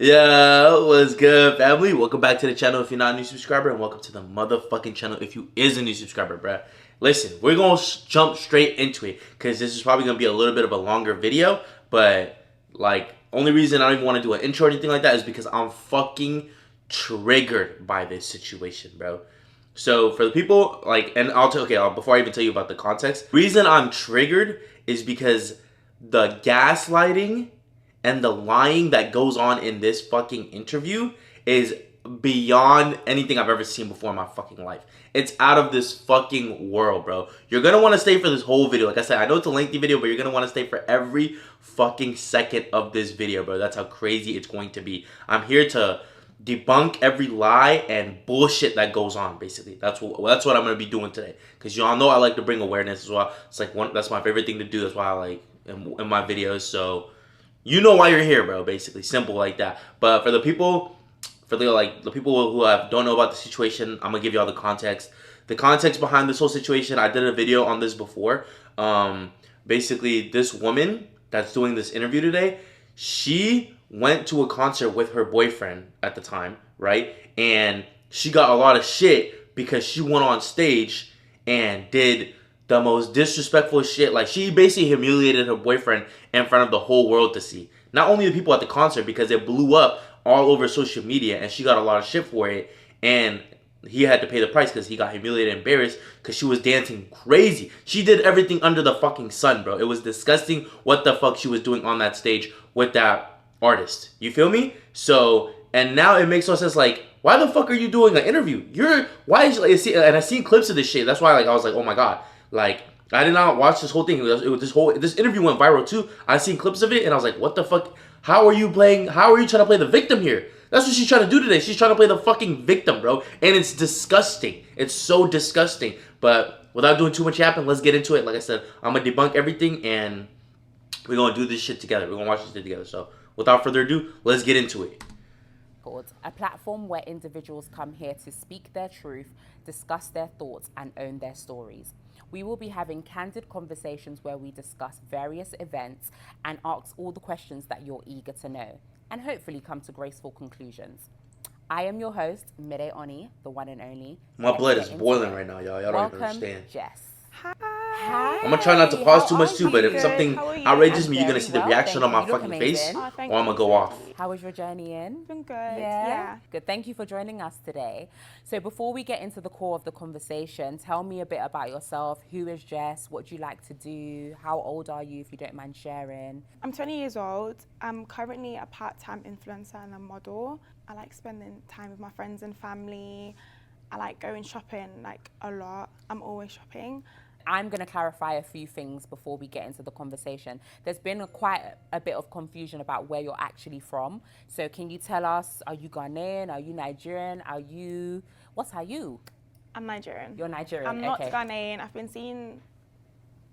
Yo, what's good, family? Welcome back to the channel if you're not a new subscriber, and welcome to the motherfucking channel if you is a new subscriber, bruh. Listen, we're gonna jump straight into it, because this is probably gonna be a little bit of a longer video, but, like, only reason I don't even want to do an intro or anything like that is because I'm fucking triggered by this situation, bro. So, for the people, like, and before I even tell you about the context, reason I'm triggered is because the gaslighting and the lying that goes on in this fucking interview is beyond anything I've ever seen before in my fucking life. It's out of this fucking world, bro. You're gonna want to stay for this whole video. Like I said, I know it's a lengthy video, but you're gonna want to stay for every fucking second of this video, bro. That's how crazy it's going to be. I'm here to debunk every lie and bullshit that goes on, basically. That's what I'm gonna be doing today. Because y'all know I like to bring awareness as well. It's like that's my favorite thing to do. That's why I like in my videos. So you know why you're here, bro. Basically, simple like that. But for the people, the people who don't know about the situation, I'm gonna give you all the context. The context behind this whole situation. I did a video on this before. Basically, this woman that's doing this interview today, she went to a concert with her boyfriend at the time, right? And she got a lot of shit because she went on stage and did the most disrespectful shit. Like, she basically humiliated her boyfriend in front of the whole world to see. Not only the people at the concert, because it blew up all over social media and she got a lot of shit for it. And he had to pay the price because he got humiliated and embarrassed because she was dancing crazy. She did everything under the fucking sun, bro. It was disgusting what the fuck she was doing on that stage with that artist. You feel me? So, and now it makes no sense. Like, why the fuck are you doing an interview? And I seen clips of this shit. That's why, like, I was like, oh my god. Like, I did not watch this whole thing. This interview went viral too. I seen clips of it and I was like, what the fuck? How are you trying to play the victim here? That's what she's trying to do today. She's trying to play the fucking victim, bro. And it's disgusting. It's so disgusting. But without doing too much yapping, let's get into it. Like I said, I'm going to debunk everything and we're going to do this shit together. We're going to watch this shit together. So without further ado, let's get into it. A platform where individuals come here to speak their truth, discuss their thoughts, and own their stories. We will be having candid conversations where we discuss various events and ask all the questions that you're eager to know, and hopefully come to graceful conclusions. I am your host, Mide Oni, the one and only. My blood is boiling right now, y'all. Y'all don't even understand. Jess. Hi. I'm gonna try not to pause too much too, but if Good. something How are you? outrages I'm me, you're gonna very see the well, reaction thank on my you. You look fucking face, amazing. or thank I'm gonna you, go thank off. you. How was your journey in? Been good. Yeah. Good. Thank you for joining us today. So before we get into the core of the conversation, tell me a bit about yourself. Who is Jess? What do you like to do? How old are you, if you don't mind sharing? I'm 20 years old. I'm currently a part-time influencer and a model. I like spending time with my friends and family. I like going shopping like a lot. I'm always shopping. I'm going to clarify a few things before we get into the conversation. There's been quite a bit of confusion about where you're actually from. So can you tell us, are you Ghanaian? Are you Nigerian? What are you? I'm Nigerian. You're Nigerian, I'm not okay. Ghanaian. I've been seeing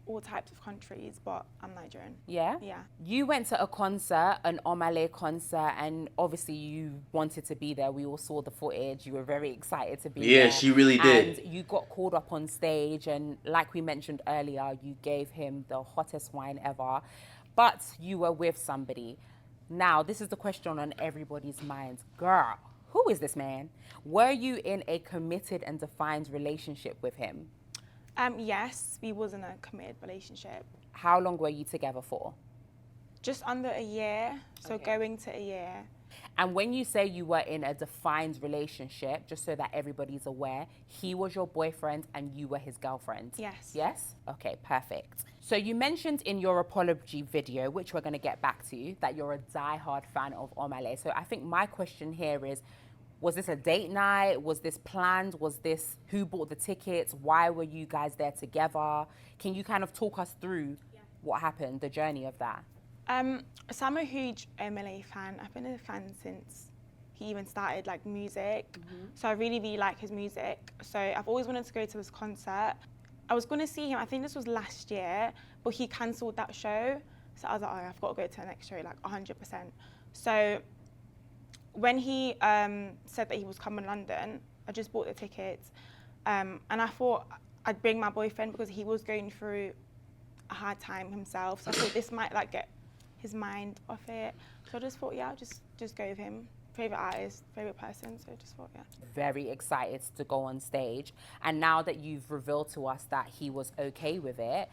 all types of countries, but I'm Nigerian. Yeah? Yeah. You went to a concert, an Omah Lay concert, and obviously you wanted to be there. We all saw the footage. You were very excited to be there. Yeah, she really did. And you got called up on stage, and like we mentioned earlier, you gave him the hottest wine ever. But you were with somebody. Now, this is the question on everybody's minds. Girl, who is this man? Were you in a committed and defined relationship with him? Yes, we was in a committed relationship. How long were you together for? Just under a year, so Okay. going to a year. And when you say you were in a defined relationship, just so that everybody's aware, he was your boyfriend and you were his girlfriend? Yes. Yes? Okay, perfect. So you mentioned in your apology video, which we're going to get back to, that you're a diehard fan of Omah Lay. So I think my question here is, was this a date night? Was this planned? Was this who bought the tickets? Why were you guys there together? Can you kind of talk us through what happened, the journey of that? So I'm a huge Omah Lay fan. I've been a fan since he even started like music. So I really, really like his music. So I've always wanted to go to this concert. I was going to see him, I think this was last year, but he cancelled that show. So I was like, oh, I've got to go to the next show, like 100%. So when he said that he was coming to London, I just bought the tickets. And I thought I'd bring my boyfriend because he was going through a hard time himself. So I thought this might like get his mind off it. So I just thought, yeah, I'll just just go with him. Favorite artist, favorite person, so just thought, yeah. Very excited to go on stage. And now that you've revealed to us that he was okay with it,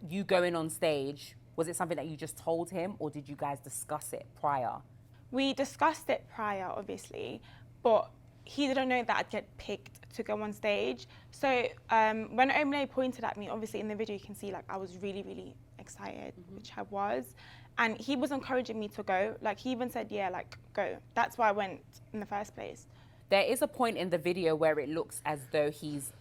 you going on stage, was it something that you just told him, or did you guys discuss it prior? We discussed it prior, obviously, but he didn't know that I'd get picked to go on stage. So when Omah Lay pointed at me, obviously in the video you can see like I was really, really excited, which I was. And he was encouraging me to go. Like he even said, yeah, like go. That's why I went in the first place. There is a point in the video where it looks as though he's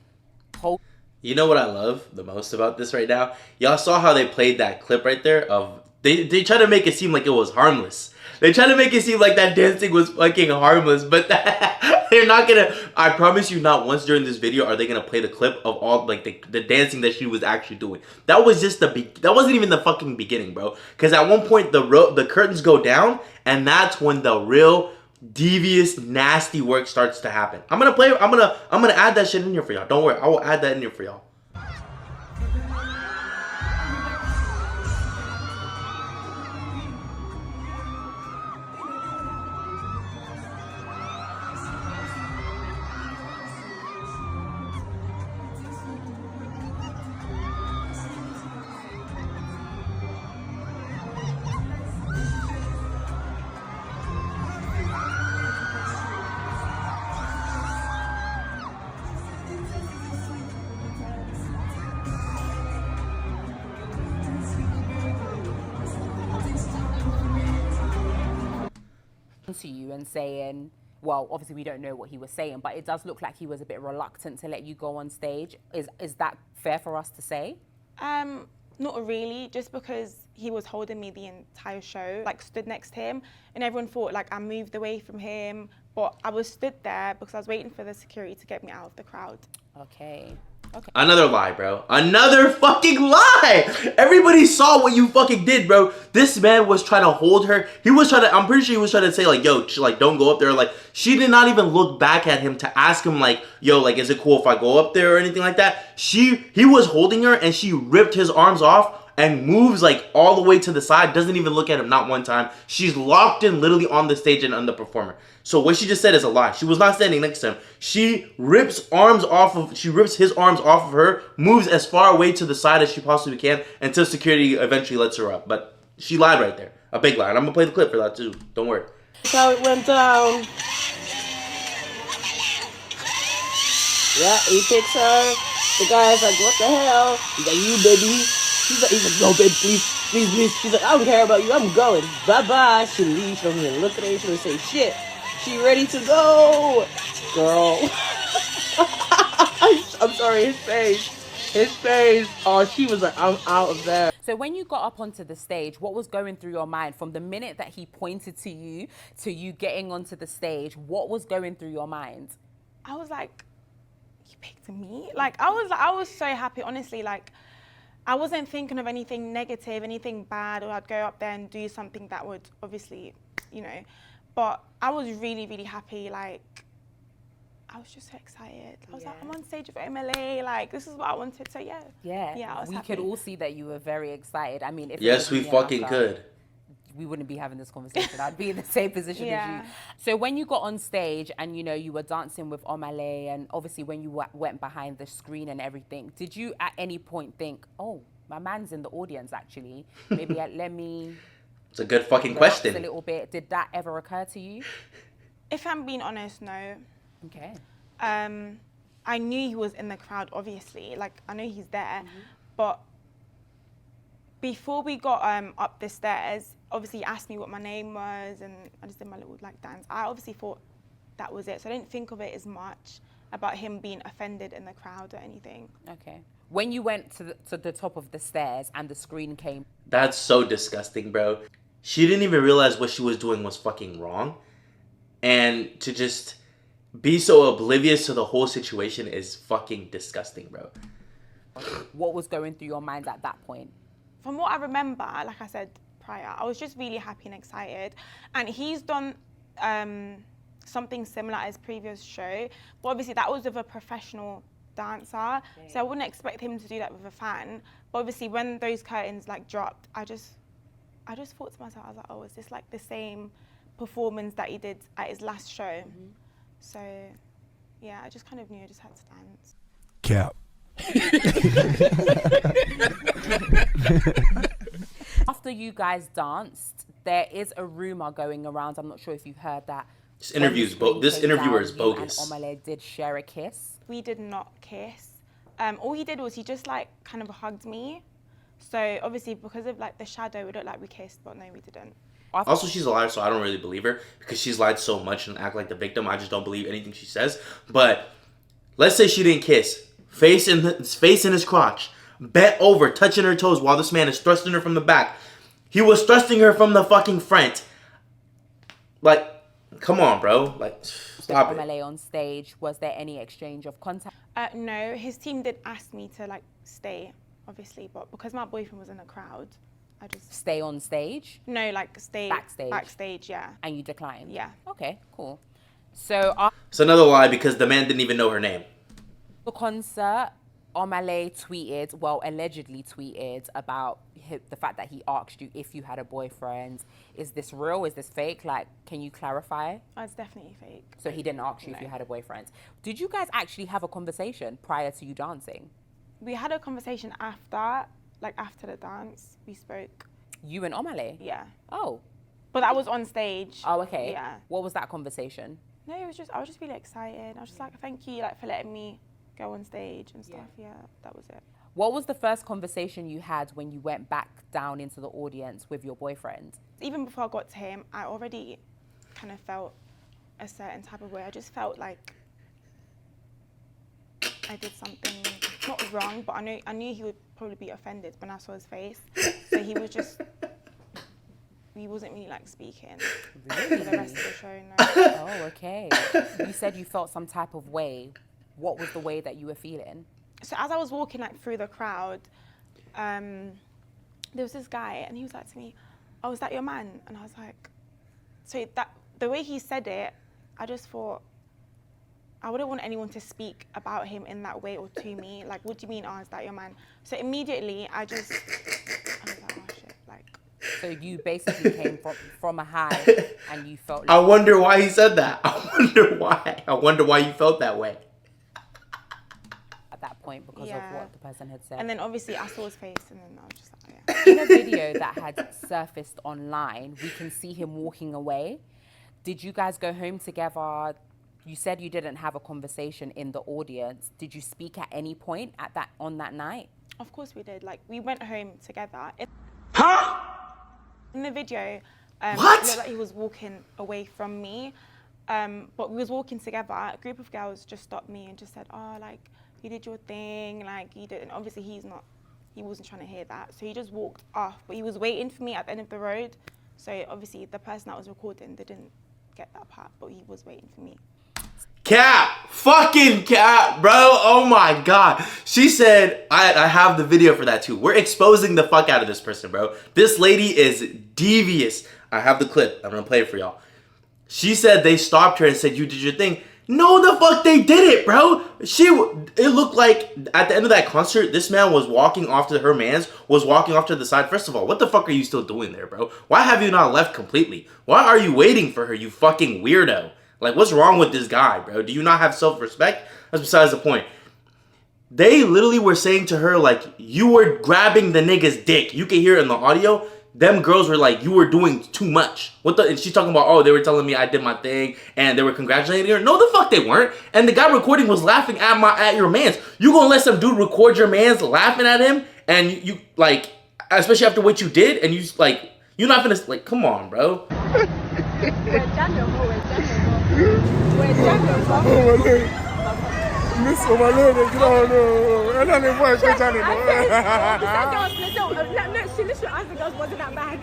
holding. You know what I love the most about this right now? Y'all saw how they played that clip right there of they try to make it seem like it was harmless. They try to make it seem like that dancing was fucking harmless, but they're not gonna. I promise you, not once during this video are they gonna play the clip of all like the dancing that she was actually doing. That was just that wasn't even the fucking beginning, bro. Because at one point the curtains go down, and that's when the real devious, nasty work starts to happen. I'm gonna add that shit in here for y'all. Don't worry, I will add that in here for y'all. To you and saying, well, obviously we don't know what he was saying, but it does look like he was a bit reluctant to let you go on stage. Is that fair for us to say? Not really, just because he was holding me the entire show, like stood next to him, and everyone thought like I moved away from him, but I was stood there because I was waiting for the security to get me out of the crowd. Okay. Another lie, bro. Another fucking lie! Everybody saw what you fucking did, bro. This man was trying to hold her. He was trying to, I'm pretty sure he was trying to say like, yo, like don't go up there. Like she did not even look back at him to ask him like, yo, like is it cool if I go up there or anything like that? He was holding her and she ripped his arms off and moves like all the way to the side, doesn't even look at him not one time. She's locked in literally on the stage and on the performer. So what she just said is a lie. She was not standing next to him. She rips his arms off of her, moves as far away to the side as she possibly can until security eventually lets her up. But she lied right there. A big lie. And I'm gonna play the clip for that too. Don't worry. That's how it went down. Yeah, he picks her. The guy's like, what the hell? He's like, you baby. He's like, no, babe, please. She's like, I don't care about you. I'm going. Bye-bye. She leaves from here. Look at her. She would say, shit. She ready to go. Girl. I'm sorry, his face. Oh, she was like, I'm out of there. So when you got up onto the stage, what was going through your mind from the minute that he pointed to you getting onto the stage? What was going through your mind? I was like, you picked me? Like I was so happy, honestly. Like I wasn't thinking of anything negative, anything bad, or I'd go up there and do something that would obviously, you know. But I was really, really happy. Like I was just so excited. I was like, I'm on stage with Omah Lay. Like this is what I wanted. So yeah. Yeah. I was we happy. could all see that you were very excited. I mean, if Yes, we fucking could. We wouldn't be having this conversation. I'd be in the same position as you. So when you got on stage and you were dancing with Omah Lay, and obviously when you went behind the screen and everything, did you at any point think, oh, my man's in the audience actually? Maybe let me. It's a good fucking question. A little bit. Did that ever occur to you? If I'm being honest, no. Okay. I knew he was in the crowd, obviously. Like I know he's there, but before we got up the stairs, obviously he asked me what my name was, and I just did my little like dance. I obviously thought that was it, so I didn't think of it as much about him being offended in the crowd or anything. Okay. When you went to the top of the stairs and the screen came. That's so disgusting, bro. She didn't even realize what she was doing was fucking wrong. And to just be so oblivious to the whole situation is fucking disgusting, bro. What was going through your mind at that point? From what I remember, like I said prior, I was just really happy and excited. And he's done something similar at his previous show, but obviously that was with a professional dancer, so I wouldn't expect him to do that with a fan. But obviously when those curtains like dropped, I just thought to myself, I was like, oh, is this like the same performance that he did at his last show. So, yeah, I just kind of knew I just had to dance. Cap. After you guys danced, there is a rumor going around. I'm not sure if you've heard that. This interviewer is bogus. And Omah Lay did share a kiss. We did not kiss. All he did was he just like kind of hugged me. So obviously because of like the shadow, it looked like we kissed, but no, we didn't. Also, she's a liar, so I don't really believe her because she's lied so much and act like the victim. I just don't believe anything she says. But let's say she didn't kiss. Face in his crotch. Bent over, touching her toes while this man is thrusting her from the back. He was thrusting her from the fucking front. Like, come on, bro. Like, stop it. Omah Lay on stage, was there any exchange of contact? No, his team did ask me to like stay, obviously, but because my boyfriend was in the crowd, I just... Stay on stage? No, like stay... Backstage? Backstage, yeah. And you declined? Yeah. Okay, cool. So... It's another lie because the man didn't even know her name. The concert, Omah Lay tweeted, well, allegedly tweeted about the fact that he asked you if you had a boyfriend. Is this real? Is this fake? Like, can you clarify? Oh, it's definitely fake. So he didn't ask you if you had a boyfriend. Did you guys actually have a conversation prior to you dancing? We had a conversation after, like after the dance, we spoke. You and Omah Lay? Yeah. Oh. But that was on stage. Oh, okay. Yeah. What was that conversation? No, it was just, I was just really excited. I was just like, thank you like for letting me go on stage and stuff. Yeah, that was it. What was the first conversation you had when you went back down into the audience with your boyfriend? Even before I got to him, I already kind of felt a certain type of way. I just felt like I did something not wrong, but I knew he would probably be offended when I saw his face. So he wasn't really like speaking for the rest of the show. No. Oh, okay. You said you felt some type of way. What was the way that you were feeling? So as I was walking like through the crowd, there was this guy and he was like to me, "Oh, is that your man?" And I was like, so that the way he said it, I just thought, I wouldn't want anyone to speak about him in that way or to me. Like, what do you mean, oh, is that your man? So immediately I was like, oh shit, like. So you basically came from a high and you felt like... I wonder why he said that. I wonder why you felt that way. At that point because of what the person had said. And then obviously I saw his face and then I was just like, oh yeah. In a video that had surfaced online, we can see him walking away. Did you guys go home together? You said you didn't have a conversation in the audience. Did you speak at any point on that night? Of course we did. Like, we went home together. Huh? In the video, What? it looked like he was walking away from me. But we was walking together. A group of girls just stopped me and just said, oh, like, you did your thing. Like, you did. And obviously he wasn't trying to hear that. So he just walked off. But he was waiting for me at the end of the road. So obviously the person that was recording didn't get that part, but he was waiting for me. Cap, fucking cap, bro. Oh my god. She said, I have the video for that too. We're exposing the fuck out of this person, bro. This lady is devious. I have the clip. I'm gonna play it for y'all. She said they stopped her and said, you did your thing. No, the fuck they did it, bro. It looked like at the end of that concert, this man was walking off to her man's, was walking off to the side. First of all, what the fuck are you still doing there, bro? Why have you not left completely? Why are you waiting for her, you fucking weirdo? Like, what's wrong with this guy, bro? Do you not have self-respect? That's besides the point. They literally were saying to her, like, you were grabbing the nigga's dick. You can hear it in the audio. Them girls were like, you were doing too much. And she's talking about, oh, they were telling me I did my thing, and they were congratulating her. No, the fuck they weren't. And the guy recording was laughing at your mans. You gonna let some dude record your mans laughing at him, and you like, especially after what you did, and you're not gonna, like, come on, bro. Miss Omah Lay, no. And then the boy She literally asked the girls, was it that bad?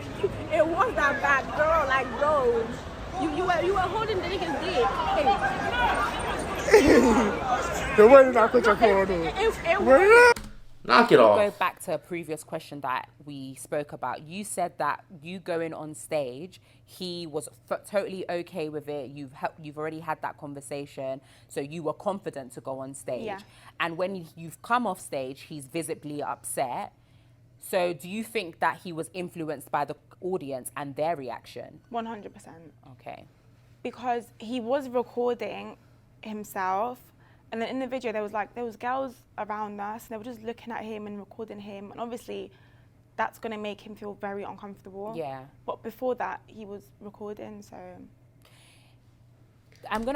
It was that bad, girl. Like, bro, you were holding the nigga's dick. The way that I could Knock it off. Go back to a previous question that we spoke about. You said that you going on stage, he was totally okay with it. You've already had that conversation, so you were confident to go on stage. Yeah. And when you've come off stage, he's visibly upset. So do you think that he was influenced by the audience and their reaction? 100%. Okay. Because he was recording himself, and then in the video there was girls around us and they were just looking at him and recording him, and obviously that's going to make him feel very uncomfortable. Yeah. But before that he was recording, so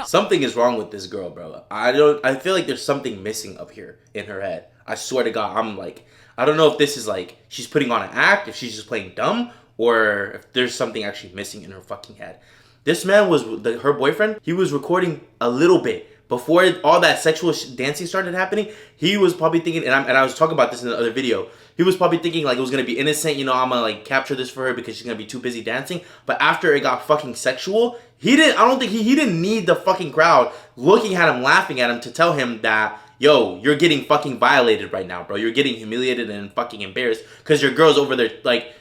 Something is wrong with this girl, bro. I feel like there's something missing up here in her head. I swear to God, I'm like, I don't know if this is like she's putting on an act, if she's just playing dumb, or if there's something actually missing in her fucking head. This man was her boyfriend. He was recording a little bit before all that sexual dancing started happening. He was probably thinking, and I was talking about this in the other video. He was probably thinking like it was gonna be innocent. You know, I'm gonna like capture this for her because she's gonna be too busy dancing. But after it got fucking sexual, he didn't. I don't think he didn't need the fucking crowd looking at him, laughing at him to tell him that, yo, you're getting fucking violated right now, bro. You're getting humiliated and fucking embarrassed because your girl's over there like.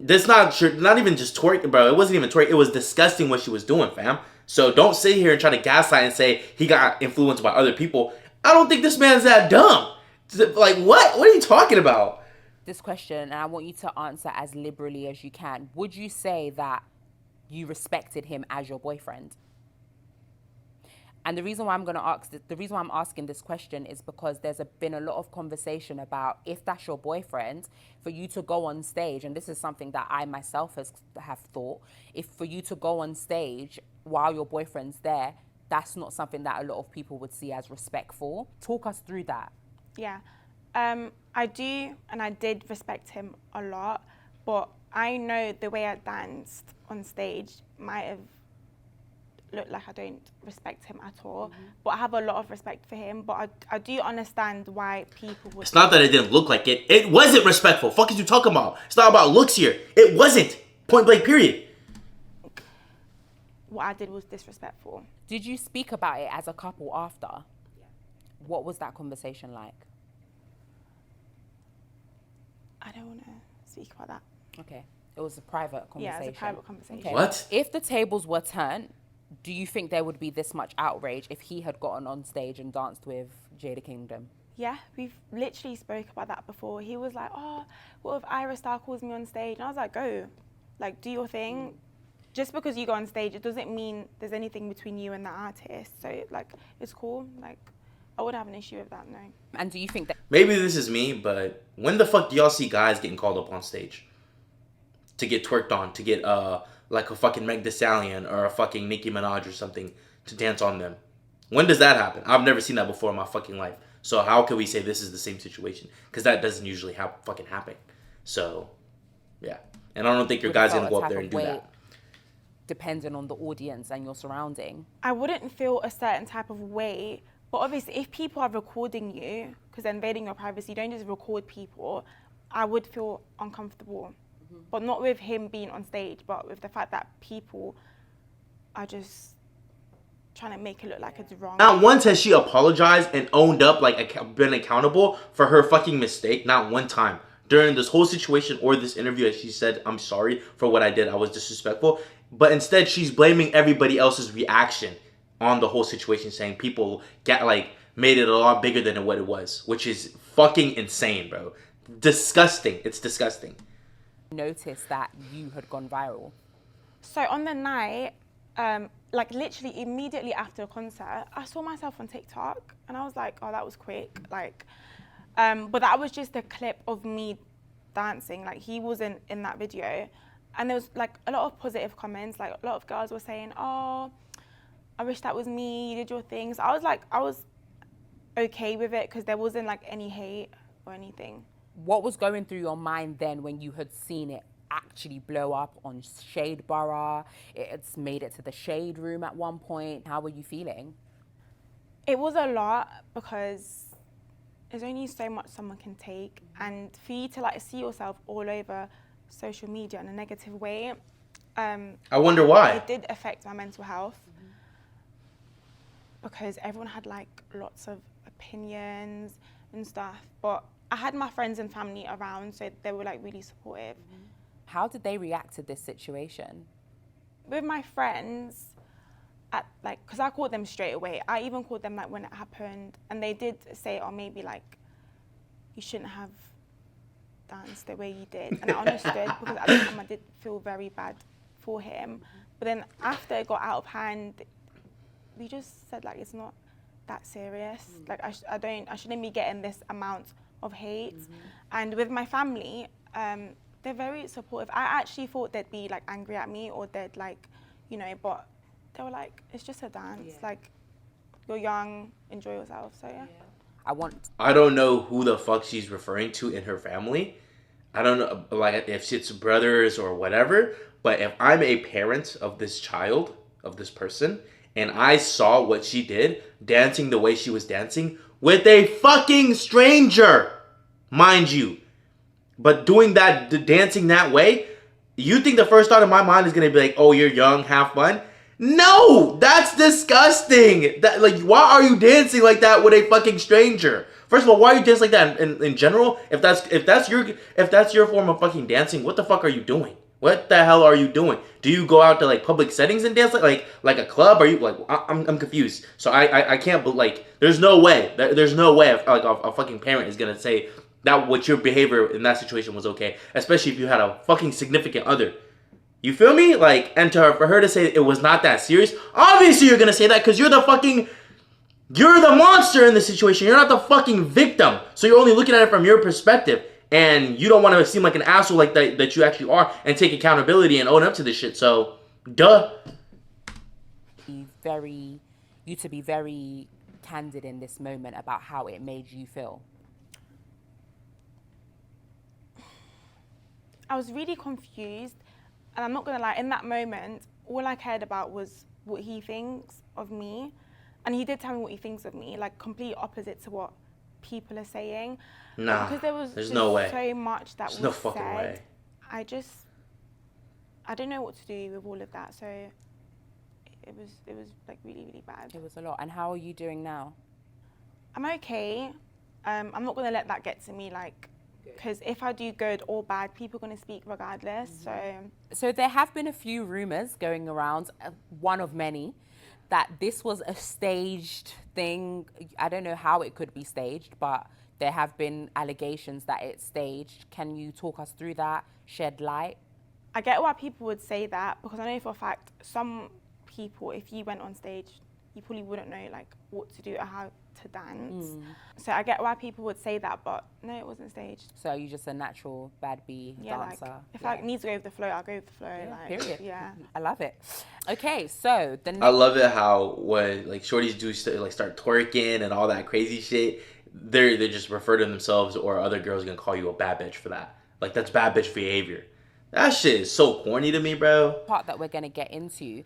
This not even just twerking, bro. It wasn't even twerk. It was disgusting what she was doing, fam. So don't sit here and try to gaslight and say he got influenced by other people. I don't think this man's that dumb. Like, what? What are you talking about? This question, and I want you to answer as liberally as you can. Would you say that you respected him as your boyfriend? And the reason why I'm asking this question is because there's been a lot of conversation about if that's your boyfriend, for you to go on stage, and this is something that I myself have thought, if for you to go on stage while your boyfriend's there, that's not something that a lot of people would see as respectful. Talk us through that. Yeah, I do, and I did respect him a lot, but I know the way I danced on stage might have looked like I don't respect him at all, but I have a lot of respect for him. But I do understand why people would. It's not that it didn't look like it. It wasn't respectful. Fuck is you talking about? It's not about looks here. It wasn't. Point blank, period. What I did was disrespectful. Did you speak about it as a couple after? Yeah. What was that conversation like? I don't want to speak about that. Okay. It was a private conversation. Yeah, it was a private conversation. Okay. What? If the tables were turned, do you think there would be this much outrage if he had gotten on stage and danced with Jada Kingdom? Yeah, we've literally spoke about that before. He was like, oh, what if Ira Star calls me on stage? And I was like, go. Like, do your thing. Just because you go on stage, it doesn't mean there's anything between you and the artist. So, like, it's cool. Like, I would have an issue with that, no. And do you think that... Maybe this is me, but when the fuck do y'all see guys getting called up on stage? To get twerked on, to get, like a fucking Meg Thee Stallion or a fucking Nicki Minaj or something to dance on them. When does that happen? I've never seen that before in my fucking life. So how can we say this is the same situation? Because that doesn't usually fucking happen. So, yeah. And I don't think your guy's going to go up there and do that. Depending on the audience and your surrounding. I wouldn't feel a certain type of way, but obviously if people are recording you, because they're invading your privacy, don't just record people, I would feel uncomfortable. But not with him being on stage, but with the fact that people are just trying to make it look like it's wrong. Not once has she apologized and owned up, like been accountable for her fucking mistake. Not one time. During this whole situation or this interview, she said, I'm sorry for what I did. I was disrespectful. But instead, she's blaming everybody else's reaction on the whole situation, saying people made it a lot bigger than what it was, which is fucking insane, bro. Disgusting. It's disgusting. Noticed that you had gone viral? So on the night, like literally immediately after the concert, I saw myself on TikTok and I was like, oh, that was quick. Like, but that was just a clip of me dancing. Like he wasn't in that video. And there was like a lot of positive comments. Like a lot of girls were saying, oh, I wish that was me, you did your things. I was okay with it because there wasn't like any hate or anything. What was going through your mind then when you had seen it actually blow up on Shade Borough? It's made it to the Shade Room at one point. How were you feeling? It was a lot because there's only so much someone can take. And for you to like see yourself all over social media in a negative way, I wonder why. It did affect my mental health because everyone had like lots of opinions and stuff. But I had my friends and family around, so they were like really supportive. How did they react to this situation? With my friends, because I called them straight away. I even called them like when it happened, and they did say, oh, maybe like you shouldn't have dance the way he did. And I understood because at the time I did feel very bad for him. But then after it got out of hand, we just said like, it's not that serious. Like I shouldn't be getting this amount of hate. And with my family, they're very supportive. I actually thought they'd be like angry at me or they'd like, you know, but they were like, it's just a dance. Like, you're young, enjoy yourself. So yeah. I don't know who the fuck she's referring to in her family. I don't know, like, if it's brothers or whatever. But if I'm a parent of this child, of this person, and I saw what she did, dancing the way she was dancing, with a fucking stranger, mind you, but doing that, dancing that way, you think the first thought in my mind is going to be like, oh, you're young, have fun? No, that's disgusting. That, like, why are you dancing like that with a fucking stranger? First of all, why are you dancing like that in general? If that's your form of fucking dancing, what the fuck are you doing? What the hell are you doing? Do you go out to like public settings and dance like a club? Are you like I'm confused. So I can't, but like there's no way like a fucking parent is gonna say that what your behavior in that situation was okay, especially if you had a fucking significant other. You feel me? Like, and for her to say it was not that serious, obviously you're gonna say that because you're the monster in the situation. You're not the fucking victim. So you're only looking at it from your perspective. And you don't want to seem like an asshole like that you actually are and take accountability and own up to this shit. So, duh. You to be very candid in this moment about how it made you feel. I was really confused. And I'm not going to lie, in that moment, all I cared about was what he thinks of me. And he did tell me what he thinks of me, like complete opposite to what people are saying. Nah, because there was there's just no way. so much that There's was no fucking said. way. I don't know what to do with all of that. So it was like really, really bad. It was a lot. And how are you doing now? I'm okay. I'm not going to let that get to me, like, because if I do good or bad, people are going to speak regardless. So there have been a few rumors going around, one of many, that this was a staged thing. I don't know how it could be staged, but there have been allegations that it's staged. Can you talk us through that, shed light? I get why people would say that, because I know for a fact some people, if you went on stage, you probably wouldn't know like what to do or how to dance. So I get why people would say that, but no, it wasn't staged. So you're just a natural bad bee dancer. Like, if I need to go with the flow, I'll go with the flow. Yeah, like, period. Yeah. I love it. Okay, so the next... I love it how when like shorties do start twerking and all that crazy shit, they just refer to themselves or other girls gonna call you a bad bitch for that. Like, that's bad bitch behavior. That shit is so corny to me, bro. Part that we're gonna get into.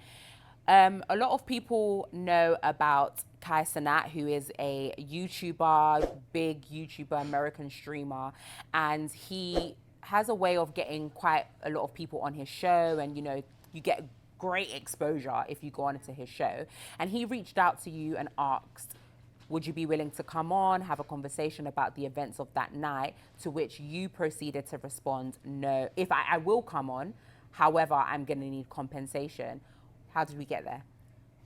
A lot of people know about Kai Cenat, who is a YouTuber, big YouTuber, American streamer, and he has a way of getting quite a lot of people on his show, and you know, you get great exposure if you go on to his show. And he reached out to you and asked, would you be willing to come on, have a conversation about the events of that night, to which you proceeded to respond, no, if I will come on, however, I'm gonna need compensation. How did we get there?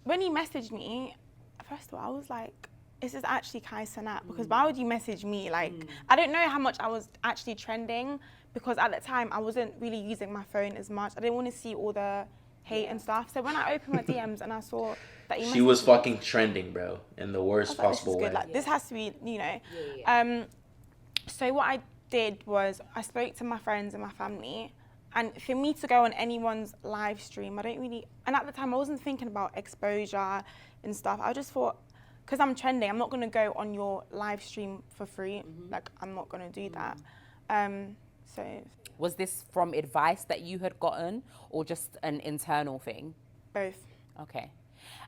When he messaged me, first of all, I was like, is this actually Kai Cenat? Because why would you message me? Like, I don't know how much I was actually trending, because at the time I wasn't really using my phone as much. I didn't want to see all the hate and stuff. So when I opened my DMs and I saw that she was fucking trending, bro, in the worst possible way. Like, this has to be, you know. So what I did was I spoke to my friends and my family. And for me to go on anyone's live stream, I don't really, and at the time I wasn't thinking about exposure and stuff. I just thought, because I'm trending, I'm not going to go on your live stream for free. Like, I'm not going to do that. So. Was this from advice that you had gotten or just an internal thing? Both. Okay.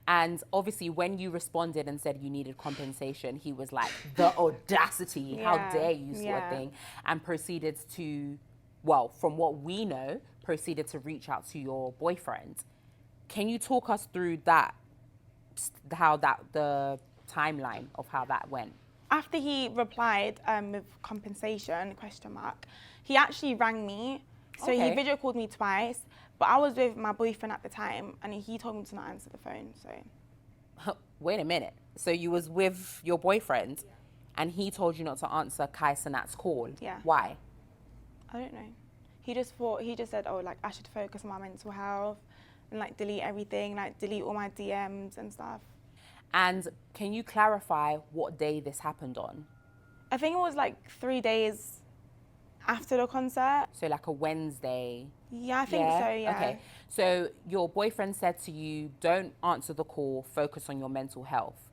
And obviously when you responded and said you needed compensation, he was like, the audacity, how dare you, sort of thing, and proceeded to, well, from what we know, proceeded to reach out to your boyfriend. Can you talk us through that, the timeline of how that went? After he replied with compensation, ? He actually rang me. So he video called me twice, but I was with my boyfriend at the time, and he told me to not answer the phone, so. Wait a minute. So you was with your boyfriend, and he told you not to answer Kai Cenat's call? Yeah. Why? I don't know. He just said, oh, like, I should focus on my mental health and, like, delete everything, like, delete all my DMs and stuff. And can you clarify what day this happened on? I think it was, like, 3 days after the concert. So like a Wednesday? Yeah, I think so, yeah. Okay. So your boyfriend said to you, don't answer the call, focus on your mental health.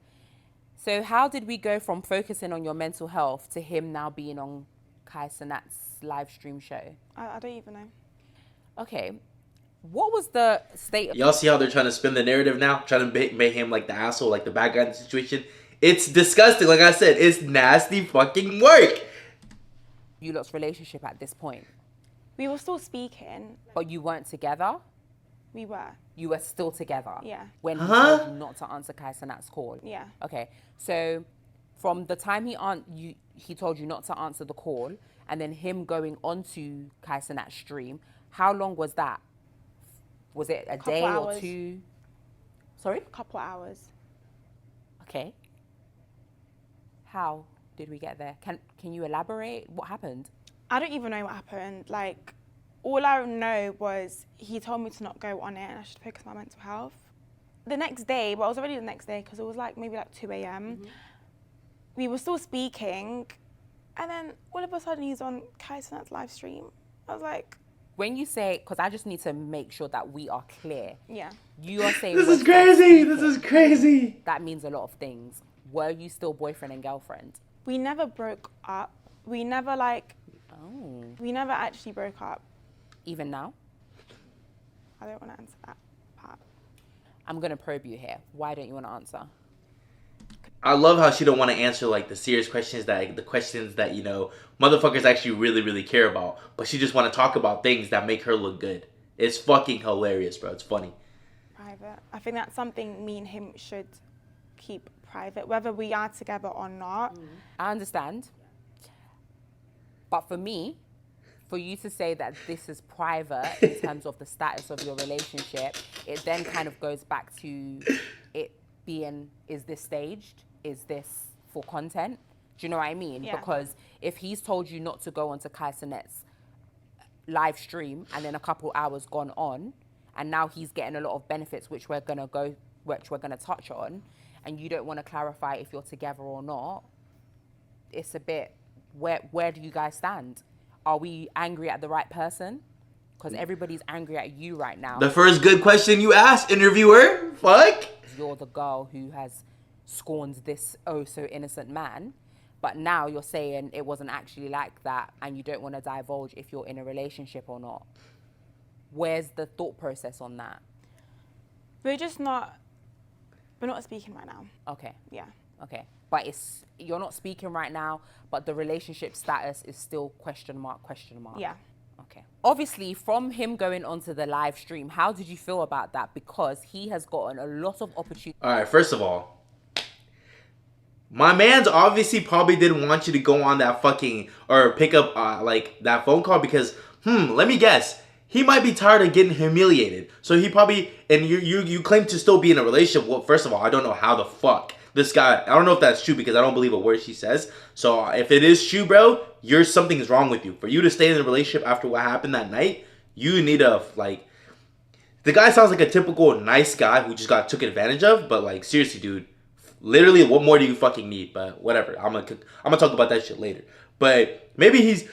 So how did we go from focusing on your mental health to him now being on Kai Cenat's live stream show? I don't even know. Okay. What was the state of... Y'all see how they're trying to spin the narrative now? Trying to make him like the asshole, like the bad guy in the situation? It's disgusting. Like I said, it's nasty fucking work. you lot's relationship at this point? We were still speaking. But you weren't together? We were. You were still together? Yeah. When he told you not to answer Kai Cenat's call? Yeah. Okay. So from the time he told you not to answer the call and then him going onto Kai Cenat's stream, how long was that? Was it a day hours. or two? Sorry? A couple of hours. Okay. How did we get there? Can you elaborate? What happened? I don't even know what happened. Like, all I know was he told me to not go on it and I should focus on my mental health. The next day, well, it was already the next day because it was like maybe like 2 a.m. We were still speaking and then all of a sudden he's on Kai Cenat's live stream. I was like... When you say, because I just need to make sure that we are clear. Yeah. You are saying... This is crazy. This is crazy. That means a lot of things. Were you still boyfriend and girlfriend? We never broke up. We never like... Oh. We never actually broke up. Even now? I don't want to answer that part. I'm going to probe you here. Why don't you want to answer? I love how she don't want to answer like the serious questions that you know motherfuckers actually really care about, but she just want to talk about things that make her look good. It's fucking hilarious, bro. It's funny. Private. I think that's something me and him should keep private, whether we are together or not. I understand. But for me, for you to say that this is private in terms of the status of your relationship, it then kind of goes back to it being, is this staged? Is this for content? Do you know what I mean? Yeah. Because if he's told you not to go onto Kai Cenat's live stream and then a couple hours gone on, and now he's getting a lot of benefits which we're gonna touch on, and you don't want to clarify if you're together or not, it's a bit, where do you guys stand? Are we angry at the right person? Because everybody's angry at you right now. The first good question you asked, interviewer. Fuck. You're the girl who has scorned this oh so innocent man, but now you're saying it wasn't actually like that and you don't want to divulge if you're in a relationship or not. Where's the thought process on that? We're not speaking right now. Okay. Yeah. Okay. But you're not speaking right now, but the relationship status is still question mark. Yeah. Okay. Obviously, from him going onto the live stream, how did you feel about that? Because he has gotten a lot of opportunities. All right, first of all, my man's obviously probably didn't want you to go on that fucking, or pick up like that phone call because, let me guess, he might be tired of getting humiliated. So he probably, and you claim to still be in a relationship. Well, first of all, I don't know how the fuck this guy, I don't know if that's true because I don't believe a word she says. So if it is true, bro, something's wrong with you. For you to stay in a relationship after what happened that night, you need to, like, the guy sounds like a typical nice guy who just got took advantage of, but like, seriously, dude, literally, what more do you fucking need? But whatever, I'm gonna talk about that shit later. But maybe he's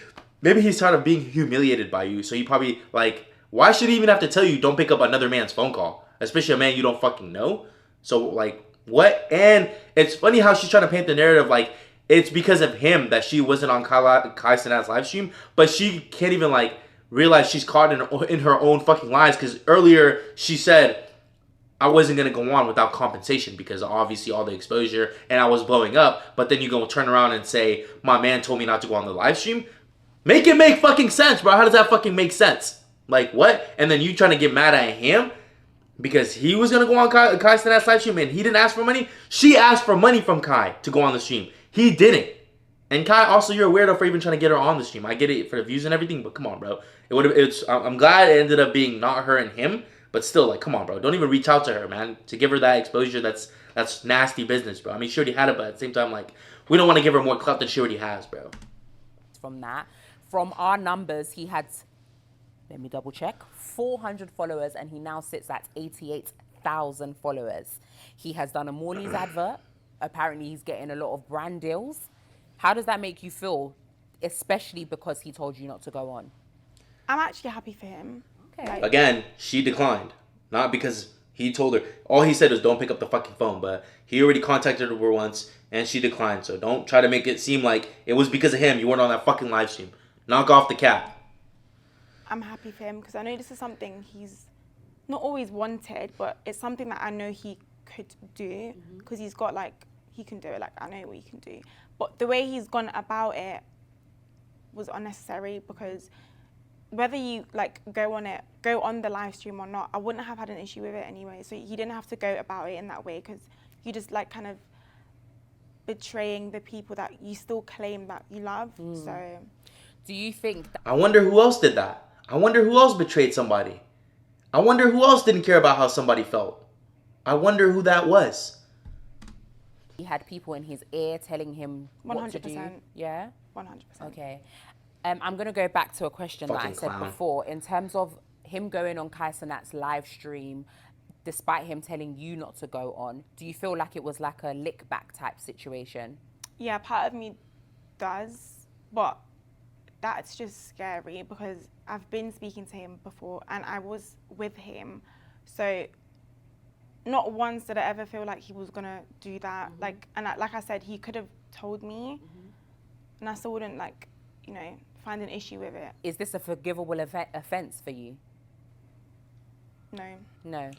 tired of being humiliated by you, so he probably, like, why should he even have to tell you don't pick up another man's phone call, especially a man you don't fucking know? So, like, what? And it's funny how she's trying to paint the narrative like it's because of him that she wasn't on Kai Cenat's live stream, but she can't even, like, realize she's caught in her own fucking lies, because earlier she said I wasn't going to go on without compensation because obviously all the exposure and I was blowing up, but then you go turn around and say my man told me not to go on the live stream. Make it make fucking sense, bro. How does that fucking make sense? Like, what? And then you trying to get mad at him because he was going to go on Kai Cenat's live stream and he didn't ask for money? She asked for money from Kai to go on the stream. He didn't. And Kai, also, you're a weirdo for even trying to get her on the stream. I get it for the views and everything, but come on, bro. I'm glad it ended up being not her and him, but still, like, come on, bro. Don't even reach out to her, man. To give her that exposure, that's nasty business, bro. I mean, she already had it, but at the same time, like, we don't want to give her more clout than she already has, bro. From that, from our numbers, he had, let me double check, 400 followers, and he now sits at 88,000 followers. He has done a Morley's advert. Apparently, he's getting a lot of brand deals. How does that make you feel, especially because he told you not to go on? I'm actually happy for him. Okay. Again, she declined. Not because he told her. All he said was don't pick up the fucking phone. But he already contacted her once and she declined. So don't try to make it seem like it was because of him. You weren't on that fucking live stream. Knock off the cap. I'm happy for him because I know this is something he's not always wanted, but it's something that I know he could do because he's got like, he can do it. Like, I know what he can do. But the way he's gone about it was unnecessary because whether you like go on the live stream or not, I wouldn't have had an issue with it anyway. So he didn't have to go about it in that way because you just like kind of betraying the people that you still claim that you love. So do you think that I wonder who else did that. I wonder who else betrayed somebody. I wonder who else didn't care about how somebody felt. I wonder who that was. he had people in his ear telling him what to do? 100%. Yeah? 100%. Okay. I'm going to go back to a question that I Fucking said clown. before. In terms of him going on Kai Cenat's live stream, despite him telling you not to go on, do you feel like it was like a lick back type situation? Yeah, part of me does, but that's just scary because I've been speaking to him before and I was with him. So not once did I ever feel like he was gonna do that. Like I said, he could have told me and I still wouldn't like, you know, find an issue with it. Is this a forgivable offence for you? No. No.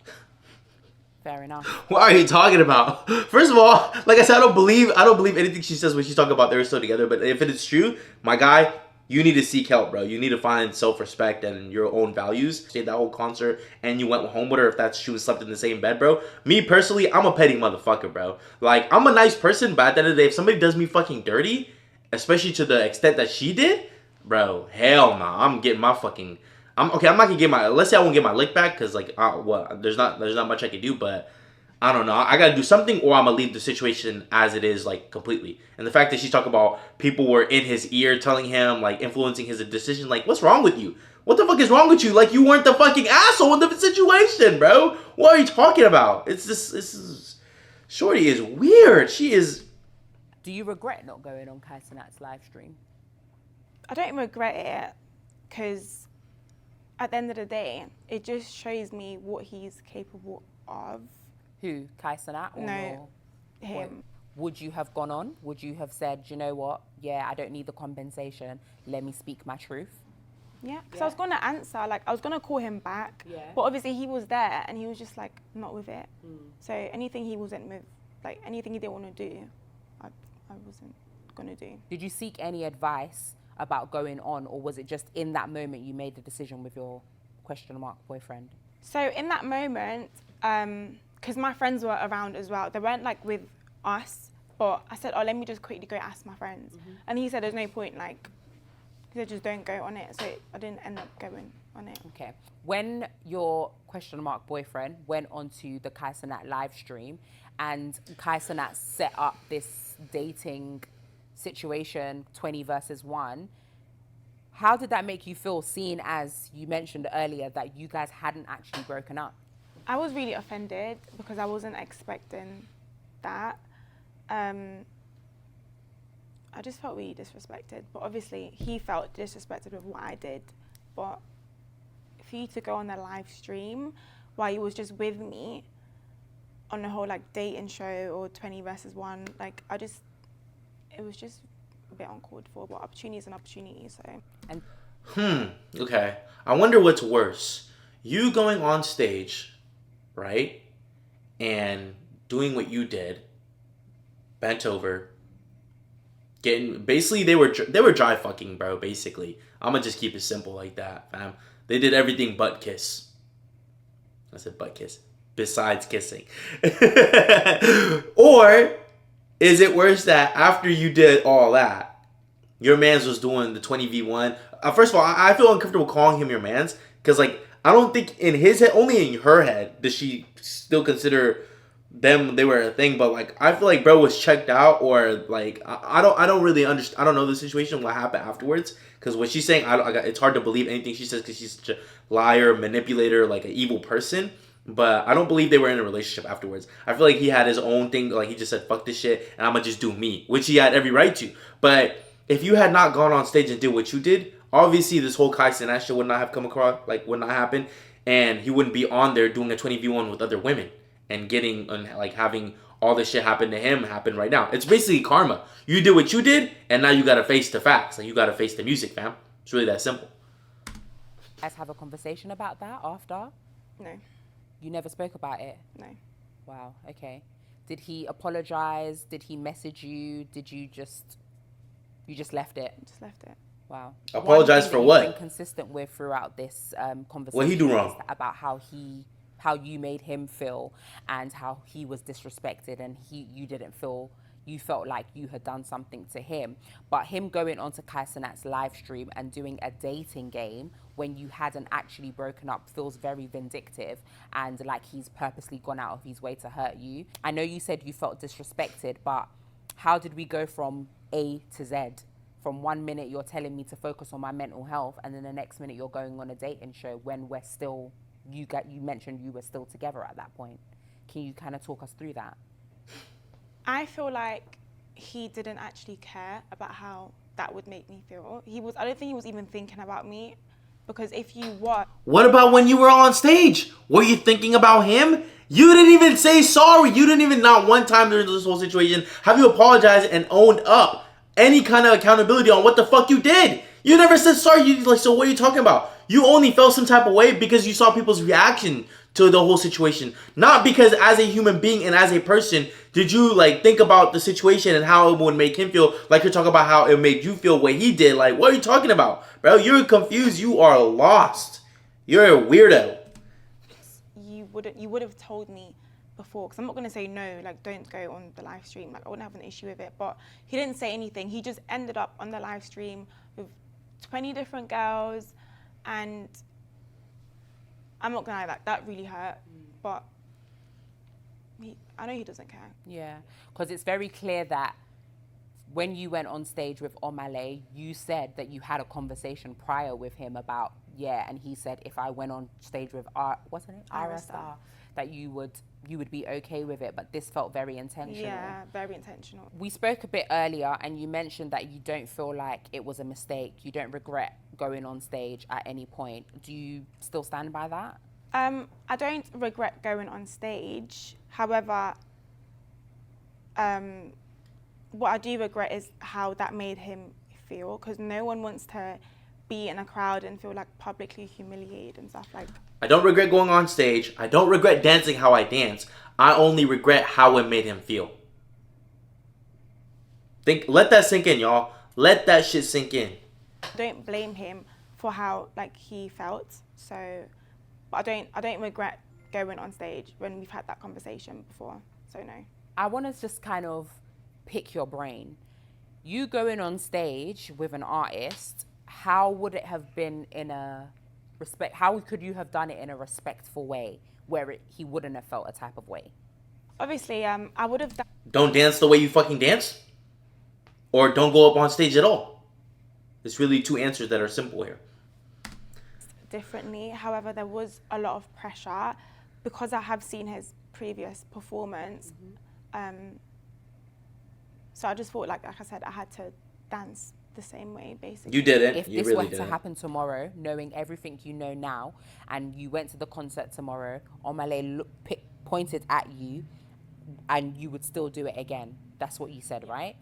Fair enough. What are you talking about? First of all, like I said, I don't believe anything she says when she's talking about they're still together. But if it is true, my guy, you need to seek help, bro. You need to find self-respect and your own values. Stayed that whole concert and you went home with her if that's she was slept in the same bed, bro. Me personally, I'm a petty motherfucker, bro. Like, I'm a nice person, but at the end of the day, if somebody does me fucking dirty, especially to the extent that she did, bro, hell nah. I'm getting my fucking... I'm not gonna get my... Let's say I won't get my lick back, because, like, there's not much I can do, but... I don't know. I gotta do something, or I'm gonna leave the situation as it is, like, completely. And the fact that she's talking about people were in his ear telling him, like, influencing his decision, like, what's wrong with you? What the fuck is wrong with you? Like, you weren't the fucking asshole in the situation, bro. What are you talking about? Shorty is weird. She is... Do you regret not going on Kai Cenat's live stream? I don't regret it because at the end of the day, it just shows me what he's capable of. Who? Kai Cenat or No, him. Would you have gone on? Would you have said, you know what? Yeah, I don't need the compensation. Let me speak my truth. Yeah, because I was going to answer, like, I was going to call him back. Yeah. But obviously he was there and he was just, like, not with it. So anything he wasn't with, like, anything he didn't want to do, I wasn't going to do. Did you seek any advice about going on, or was it just in that moment you made the decision with your question mark boyfriend? So in that moment, because my friends were around as well, they weren't, like, with us, but I said, oh, let me just quickly go ask my friends. And he said there's no point, like, he said just don't go on it. So I didn't end up going on it. Okay. When your question mark boyfriend went onto the Kai Cenat live stream and Kai Cenat set up this dating situation, 20 versus 1, how did that make you feel, seeing as you mentioned earlier that you guys hadn't actually broken up? I was really offended because I wasn't expecting that. I just felt really disrespected, but obviously he felt disrespected with what I did. But for you to go on the live stream while he was just with me on the whole like dating show or 20 versus 1, like it was just a bit uncalled for, but opportunity is an opportunity, so. And Okay. I wonder what's worse. You going on stage, right? And doing what you did, bent over, basically they were dry fucking, bro, basically. I'm gonna just keep it simple like that, fam. They did everything but kiss. I said but kiss. Besides kissing. Or is it worse that after you did all that, your mans was doing the 20v1? First of all, I feel uncomfortable calling him your mans, because, like, I don't think in his head, only in her head, does she still consider they were a thing, but like I feel like bro was checked out, or like I don't really understand. I don't know the situation, what happened afterwards, because what she's saying, it's hard to believe anything she says because she's such a liar, manipulator, like an evil person. But I don't believe they were in a relationship afterwards. I feel like he had his own thing, like he just said fuck this shit and I'm gonna just do me, which he had every right to. But if you had not gone on stage and did what you did, obviously this whole Kai Cenat shit would not have come across, like would not happen, and he wouldn't be on there doing a 20v1 with other women and getting and like having all this shit happen to him happen right now. It's basically karma. You did what you did, and now you gotta face the facts. Like you gotta face the music, fam. It's really that simple. Guys have a conversation about that after? No, You never spoke about it? no. Wow, okay. Did he apologize? Did he message you? Did you just left it? Just left it. Wow. Apologize for what? One thing that you've been consistent with throughout this conversation. What he do wrong? Is about how you made him feel and how he was disrespected, and you felt like you had done something to him. But him going onto Kai Cenat's live stream and doing a dating game when you hadn't actually broken up feels very vindictive, and like he's purposely gone out of his way to hurt you. I know you said you felt disrespected, but how did we go from A to Z? From 1 minute you're telling me to focus on my mental health, and then the next minute you're going on a dating show when we're still, you mentioned you were still together at that point. Can you kind of talk us through that? I feel like he didn't actually care about how that would make me feel. I don't think he was even thinking about me, because if you were... What about when you were on stage? Were you thinking about him? You didn't even say sorry. You didn't even, not one time during this whole situation, have you apologized and owned up any kind of accountability on what the fuck you did. You never said sorry. So what are you talking about? You only felt some type of way because you saw people's reaction to the whole situation. Not because as a human being and as a person, did you like think about the situation and how it would make him feel, like you're talking about how it made you feel what he did. Like, what are you talking about? Bro, you're confused. You are lost. You're a weirdo. You would have told me before, because I'm not going to say no, like don't go on the live stream, like I wouldn't have an issue with it, but he didn't say anything. He just ended up on the live stream with 20 different girls, and I'm not going to lie, that really hurt, but I know he doesn't care. Yeah, because it's very clear that when you went on stage with Omah Lay, you said that you had a conversation prior with him about, and he said if I went on stage with what's her name? Ira Star, that you would be okay with it, but this felt very intentional. Yeah, very intentional. We spoke a bit earlier and you mentioned that you don't feel like it was a mistake. You don't regret going on stage at any point. Do you still stand by that? I don't regret going on stage. However, what I do regret is how that made him feel, because no one wants to be in a crowd and feel like publicly humiliated and stuff like that. I don't regret going on stage. I don't regret dancing how I dance. I only regret how it made him feel. Let that sink in, y'all. Let that shit sink in. Don't blame him for how like he felt. So, but I don't regret going on stage when we've had that conversation before. So no. I want to just kind of pick your brain. You going on stage with an artist, how would it have been in a respect? How could you have done it in a respectful way where he wouldn't have felt a type of way? Obviously, I would have done... Don't dance the way you fucking dance, or don't go up on stage at all. There's really two answers that are simple here. Differently. However, there was a lot of pressure because I have seen his previous performance. So I just thought, like I said, I had to dance the same way, basically. You didn't. If you this really were to didn't. happen tomorrow, knowing everything you know now, and you went to the concert tomorrow, Omah Lay pointed at you, and you would still do it again. That's what you said, right?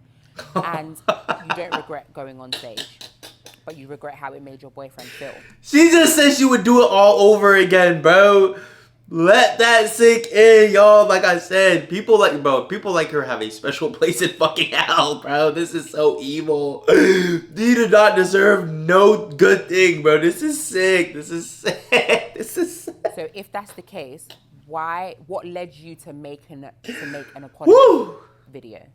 And you don't regret going on stage, but you regret how it made your boyfriend feel. She just said she would do it all over again, bro. Let that sink in, y'all. Like I said, people like her have a special place in fucking hell, bro. This is so evil. You do not deserve no good thing, bro. This is sick. This is sick. This is sick. So if that's the case, what led you to make an apology video?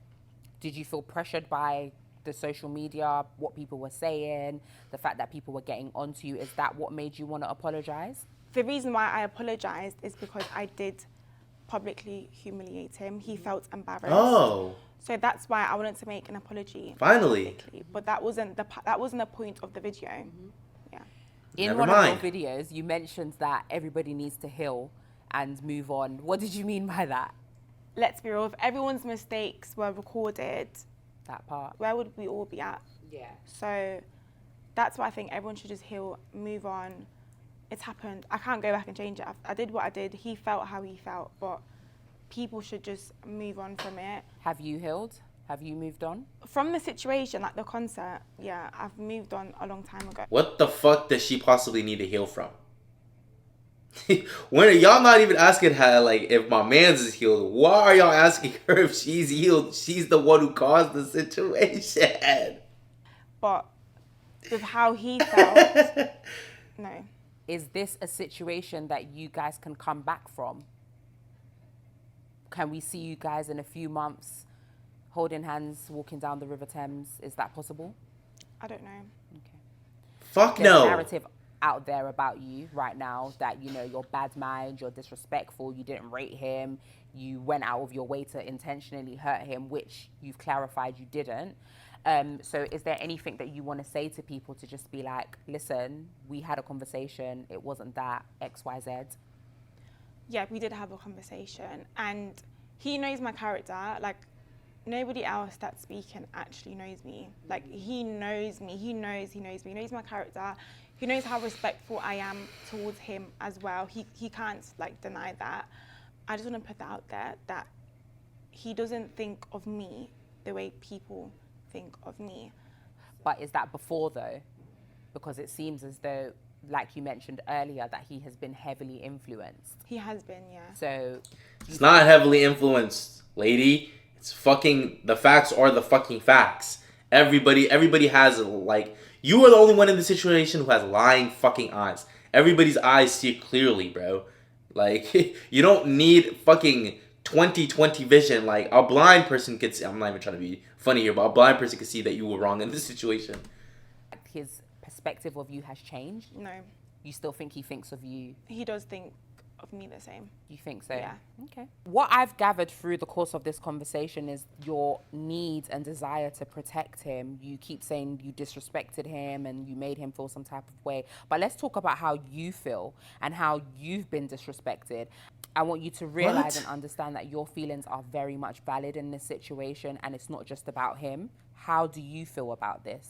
Did you feel pressured by the social media, what people were saying, the fact that people were getting onto you? Is that what made you want to apologize? The reason why I apologised is because I did publicly humiliate him. He felt embarrassed. Oh, So that's why I wanted to make an apology. finally. Publicly. But that wasn't the point of the video. Yeah. In Never one mind. of your videos, you mentioned that everybody needs to heal and move on. What did you mean by that? Let's be real. If everyone's mistakes were recorded, That part. where would we all be at? Yeah. So that's why I think everyone should just heal, move on. It's happened. I can't go back and change it. I did what I did. He felt how he felt, but people should just move on from it. Have you healed? Have you moved on? From the situation, like the concert, yeah, I've moved on a long time ago. What the fuck does she possibly need to heal from? When are y'all not even asking her, like, if my man's is healed? Why are y'all asking her if she's healed? She's the one who caused the situation. But with how he felt, no. Is this a situation that you guys can come back from? Can we see you guys in a few months holding hands, walking down the River Thames? Is that possible? I don't know. Okay. Fuck There's a no. narrative out there about you right now that, you know, you're bad mind, you're disrespectful, you didn't rate him, you went out of your way to intentionally hurt him, which you've clarified you didn't. So is there anything that you want to say to people to just be like, listen, we had a conversation, it wasn't that, X, Y, Z? Yeah, we did have a conversation, and he knows my character. Like, nobody else that's speaking actually knows me. Like, he knows me. He knows me. He knows my character. He knows how respectful I am towards him as well. He can't, like, deny that. I just want to put that out there, that he doesn't think of me the way people think of me. But is that before though? Because it seems as though, like you mentioned earlier, that he has been heavily influenced. He has been, yeah. So It's not heavily influenced, lady. It's fucking, the facts are the fucking facts. Everybody has, like, you are the only one in the situation who has lying fucking eyes. Everybody's eyes see clearly, bro. Like, you don't need fucking 20/20 vision. Like, a blind person could see, I'm not even trying to be funny here, but a blind person could see that you were wrong in this situation. his perspective of you has changed? No, You still think he thinks of you? he does think of me the same. You think so? Yeah. Okay. What I've gathered through the course of this conversation is your need and desire to protect him. You keep saying you disrespected him and you made him feel some type of way. But let's talk about how you feel and how you've been disrespected. I want you to realize and understand that your feelings are very much valid in this situation, and it's not just about him. How do you feel about this?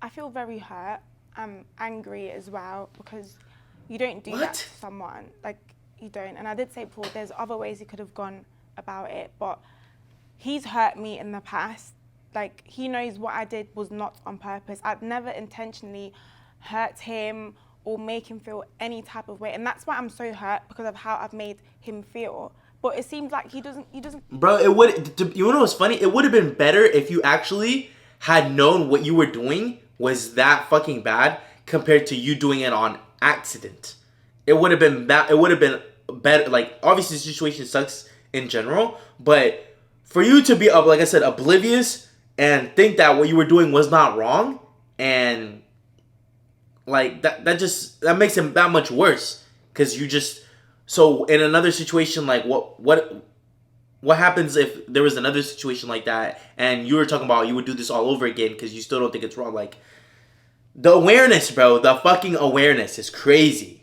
I feel very hurt. I'm angry as well, because you don't do that to someone. Like, you don't. And I did say before, there's other ways he could have gone about it, but he's hurt me in the past. Like, he knows what I did was not on purpose. I'd never intentionally hurt him or make him feel any type of way. And that's why I'm so hurt, because of how I've made him feel. But it seems like he doesn't. Bro, it would, you know what's funny? It would have been better if you actually had known what you were doing was that fucking bad compared to you doing it on accident. It would have been better. Like, obviously the situation sucks in general, but for you to be, like I said, oblivious and think that what you were doing was not wrong, and like that makes him that much worse. Because you just, so in another situation, like what happens if there was another situation like that and you were talking about you would do this all over again because you still don't think it's wrong? Like, the awareness, bro, the fucking awareness is crazy.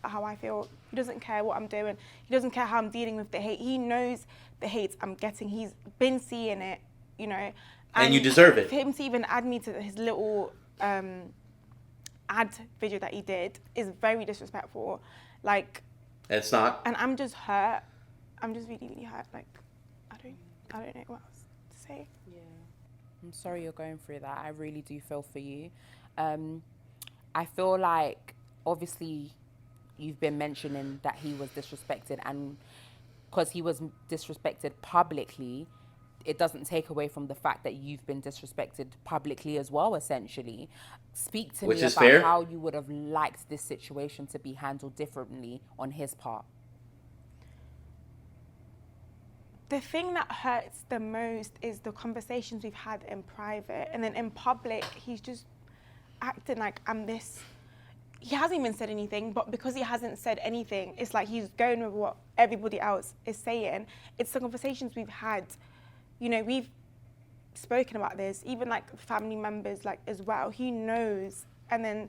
How I feel. He doesn't care what I'm doing. He doesn't care how I'm dealing with the hate. He knows the hate I'm getting. He's been seeing it, you know. And you deserve it. For him to even add me to his little ad video that he did is very disrespectful. Like, It's not. and I'm just hurt. I'm just really, really hurt. Like, I don't know what else to say. Yeah. I'm sorry you're going through that. I really do feel for you. I feel like, obviously, you've been mentioning that he was disrespected, and because he was disrespected publicly, it doesn't take away from the fact that you've been disrespected publicly as well, essentially. Speak to Which me is about fair. how you would have liked this situation to be handled differently on his part. The thing that hurts the most is the conversations we've had in private, and then in public, he's just acting like I'm this. he hasn't even said anything, but because he hasn't said anything, it's like he's going with what everybody else is saying. It's the conversations we've had. You know, we've spoken about this, even like family members like as well. He knows. And then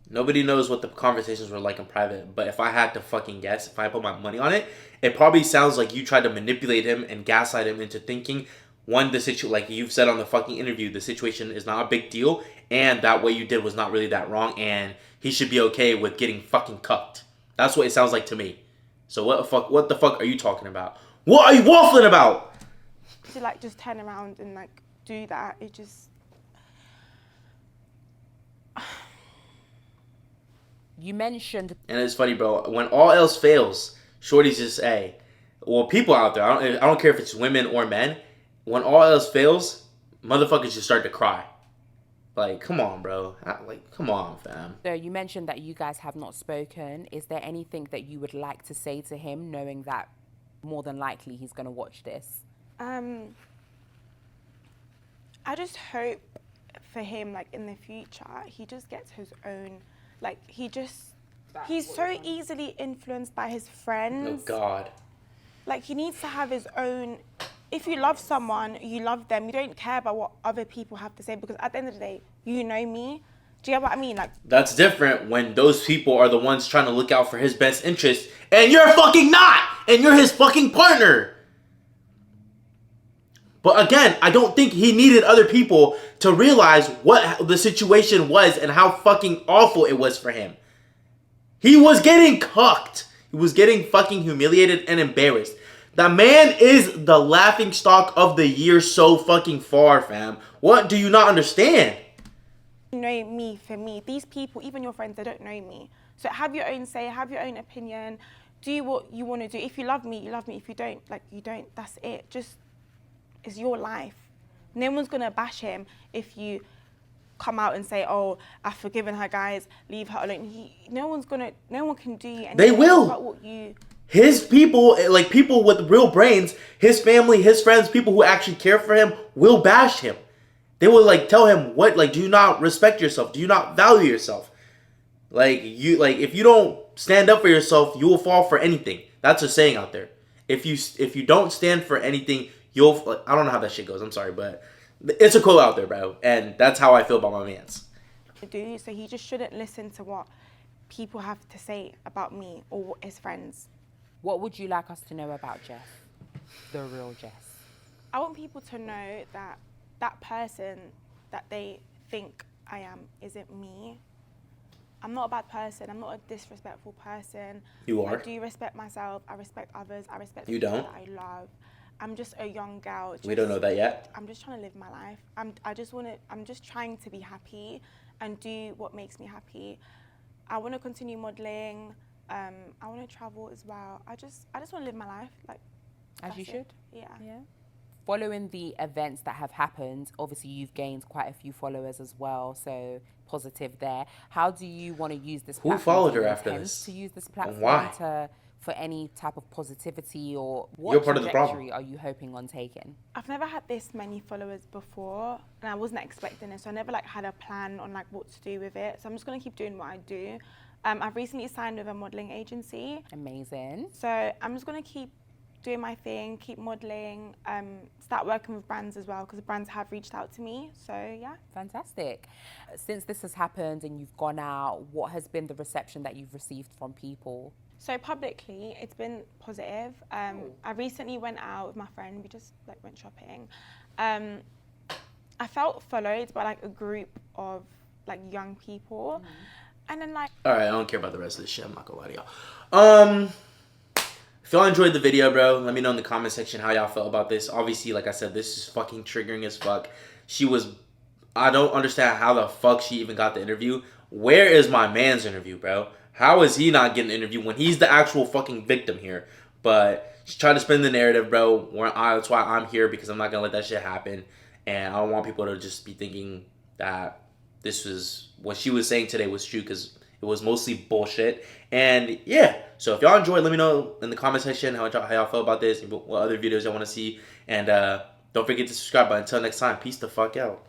nobody knows what the conversations were like in private, but if I had to fucking guess, if I put my money on it, it probably sounds like you tried to manipulate him and gaslight him into thinking, one, the situation, like you've said on the fucking interview, the situation is not a big deal, and that what you did was not really that wrong, and he should be okay with getting fucking cucked. That's what it sounds like to me. So what the fuck are you talking about? What are you waffling about? to like just turn around and like do that, it just... You mentioned... And it's funny, bro. When all else fails, shorty's just say, well, people out there, I don't care if it's women or men, when all else fails, motherfuckers just start to cry. Like, come on, bro. Like, come on, fam. So you mentioned that you guys have not spoken. Is there anything that you would like to say to him, knowing that more than likely he's going to watch this? I just hope for him, like, in the future, he just gets his own, like, he's so easily influenced by his friends. Oh, God. Like, he needs to have his own... If you love someone, you love them. You don't care about what other people have to say, because at the end of the day, you know me. Do you get what I mean? Like, that's different when those people are the ones trying to look out for his best interest, and you're fucking not, and you're his fucking partner. But again, I don't think he needed other people to realize what the situation was and how fucking awful it was for him. He was getting cucked. He was getting fucking humiliated and embarrassed. The man is the laughing stock of the year so fucking far, fam. What do you not understand? You know me for me. These people, even your friends, they don't know me. So have your own say, have your own opinion. Do what you want to do. If you love me, you love me. If you don't, like, you don't. That's it. Just, it's your life. No one's going to bash him if you come out and say, oh, I've forgiven her, guys. Leave her alone. No one can do anything. They will. About what you... His people, like people with real brains, his family, his friends, people who actually care for him will bash him. They will like tell him what, like, do you not respect yourself? Do you not value yourself? Like, if you don't stand up for yourself, you will fall for anything. That's a saying out there. If you don't stand for anything, you'll, I don't know how that shit goes. I'm sorry, but it's a quote out there, bro. And that's how I feel about my mans. So he just shouldn't listen to what people have to say about me or his friends. What would you like us to know about Jess? The real Jess. I want people to know that that person that they think I am isn't me. I'm not a bad person. I'm not a disrespectful person. You are. I do respect myself. I respect others. I respect you people don't. that I love. I'm just a young girl. We don't know that yet. I'm just trying to live my life. I'm just trying to be happy and do what makes me happy. I want to continue modelling. I want to travel as well. I just want to live my life, like, as you should. Yeah. Following the events that have happened, obviously you've gained quite a few followers as well, so positive there. How do you want to use this platform? Who followed her Do you after intend this? to use this platform why? For any type of positivity, or what You're part of the problem. trajectory are you hoping on taking? I've never had this many followers before, and I wasn't expecting it, so I never like had a plan on like what to do with it. So I'm just gonna keep doing what I do. I've recently signed with a modelling agency. Amazing. So I'm just going to keep doing my thing, keep modelling, start working with brands as well, because brands have reached out to me. So, yeah. Fantastic. Since this has happened and you've gone out, what has been the reception that you've received from people? So publicly, it's been positive. I recently went out with my friend. We just like went shopping. I felt followed by like a group of like young people. And then like... Alright, I don't care about the rest of this shit. I'm not gonna lie to y'all. If y'all enjoyed the video, bro, let me know in the comment section how y'all felt about this. Obviously, like I said, this is fucking triggering as fuck. I don't understand how the fuck she even got the interview. Where is my man's interview, bro? How is he not getting an interview when he's the actual fucking victim here? But she's trying to spin the narrative, bro. That's why I'm here, because I'm not gonna let that shit happen. And I don't want people to just be thinking that this was what she was saying today was true, because it was mostly bullshit. And yeah, so if y'all enjoyed, let me know in the comment section how y'all felt about this and what other videos y'all want to see. And don't forget to subscribe. But until next time, peace the fuck out.